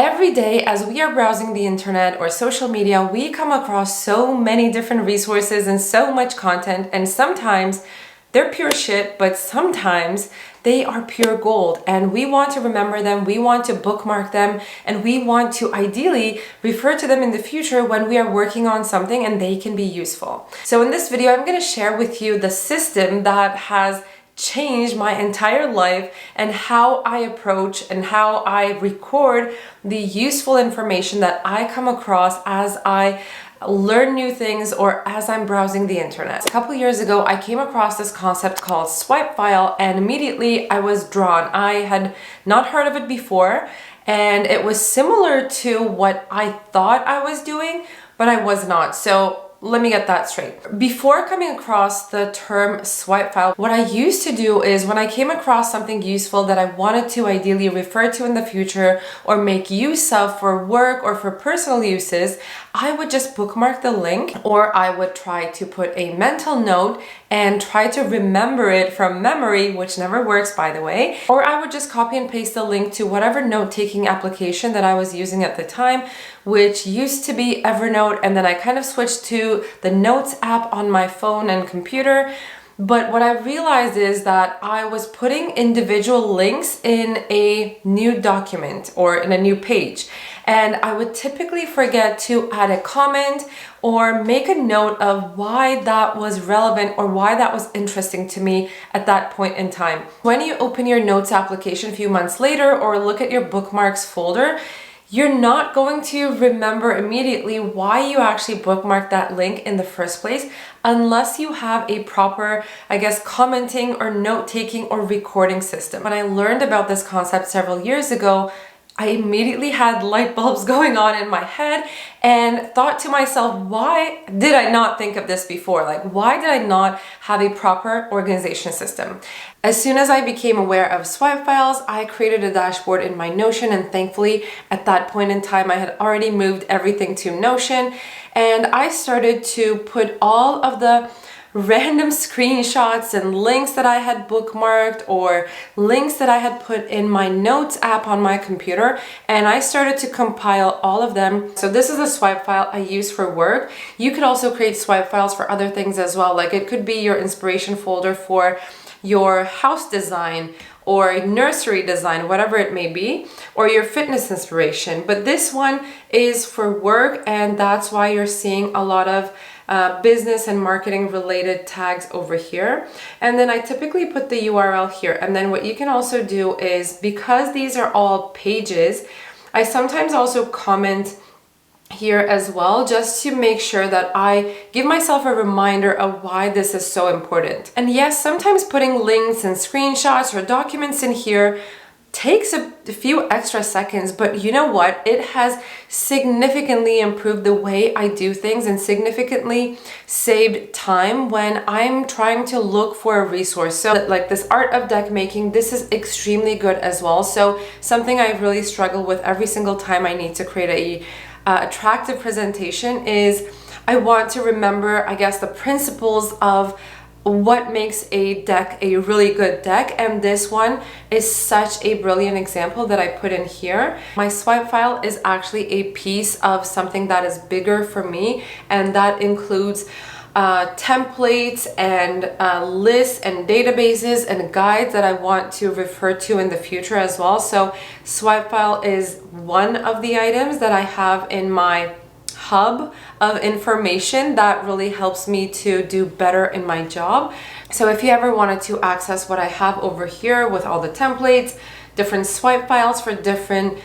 Every day as we are browsing the internet or social media, we come across so many different resources and so much content, and sometimes they're pure shit, but sometimes they are pure gold, and we want to remember them, we want to bookmark them, and we want to ideally refer to them in the future when we are working on something and they can be useful. So in this video, I'm going to share with you the system that has changed my entire life and how I approach and how I record the useful information that I come across as I learn new things or as I'm browsing the internet. A couple years ago, I came across this concept called swipe file, and immediately I was drawn. I had not heard of it before, and it was similar to what I thought I was doing, but I was not. So let me get that straight. Before coming across the term swipe file, what I used to do is when I came across something useful that I wanted to ideally refer to in the future or make use of for work or for personal uses, I would just bookmark the link, or I would try to put a mental note and try to remember it from memory, which never works, by the way. Or I would just copy and paste the link to whatever note-taking application that I was using at the time, which used to be Evernote, and then I kind of switched to the Notes app on my phone and computer. But what I realized is that I was putting individual links in a new document or in a new page. And I would typically forget to add a comment or make a note of why that was relevant or why that was interesting to me at that point in time. When you open your Notes application a few months later or look at your bookmarks folder, you're not going to remember immediately why you actually bookmarked that link in the first place unless you have a proper, commenting or note-taking or recording system. When I learned about this concept several years ago, I immediately had light bulbs going on in my head and thought to myself, why did I not think of this before? Why did I not have a proper organization system? As soon as I became aware of swipe files, I created a dashboard in my Notion, and thankfully at that point in time, I had already moved everything to Notion, and I started to put all of the random screenshots and links that I had bookmarked or links that I had put in my Notes app on my computer, and I started to compile all of them. So this is a swipe file I use for work. You could also create swipe files for other things as well. It could be your inspiration folder for your house design or nursery design, whatever it may be, or your fitness inspiration. But this one is for work, and that's why you're seeing a lot of business and marketing related tags over here. And then I typically put the URL here. And then what you can also do is, because these are all pages, I sometimes also comment here as well, just to make sure that I give myself a reminder of why this is so important. And yes, sometimes putting links and screenshots or documents in here takes a few extra seconds, but you know what? It has significantly improved the way I do things and significantly saved time when I'm trying to look for a resource. So like this art of deck making, this is extremely good as well. So something I really struggle with every single time I need to create a attractive presentation is I want to remember, the principles of what makes a deck a really good deck, and this one is such a brilliant example that I put in here. My swipe file is actually a piece of something that is bigger for me, and that includes templates and lists and databases and guides that I want to refer to in the future as well. So swipe file is one of the items that I have in my hub of information that really helps me to do better in my job. So if you ever wanted to access what I have over here with all the templates, different swipe files for different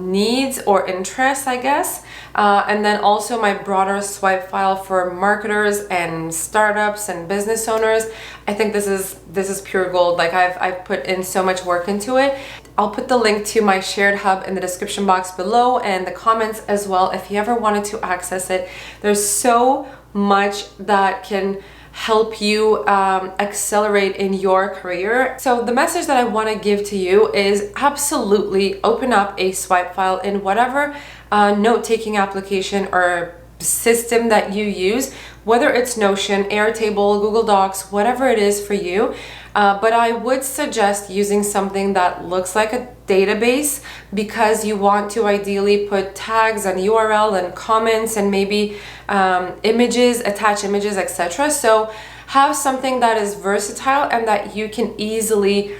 needs or interests, and then also my broader swipe file for marketers and startups and business owners. I think this is pure gold. I've put in so much work into it. I'll put the link to my shared hub in the description box below and the comments as well if you ever wanted to access it. There's so much that can help you accelerate in your career. So the message that I want to give to you is absolutely open up a swipe file in whatever note-taking application or system that you use, whether it's Notion, Airtable, Google Docs, whatever it is for you. But I would suggest using something that looks like a database because you want to ideally put tags and URL and comments and maybe images, attach images, etc. So have something that is versatile and that you can easily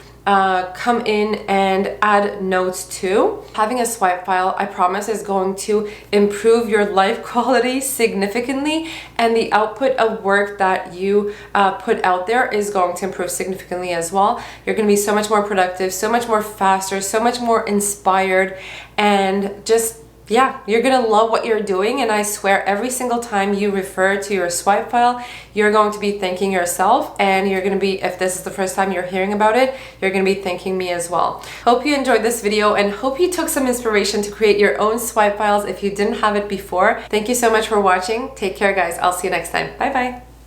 come in and add notes to. Having a swipe file, I promise, is going to improve your life quality significantly, and the output of work that you put out there is going to improve significantly as well. You're going to be so much more productive, so much more faster, so much more inspired, and just yeah, you're gonna love what you're doing. And I swear every single time you refer to your swipe file, you're going to be thanking yourself, and you're gonna be, if this is the first time you're hearing about it, you're gonna be thanking me as well. Hope you enjoyed this video and hope you took some inspiration to create your own swipe files if you didn't have it before. Thank you so much for watching. Take care, guys. I'll see you next time. Bye bye.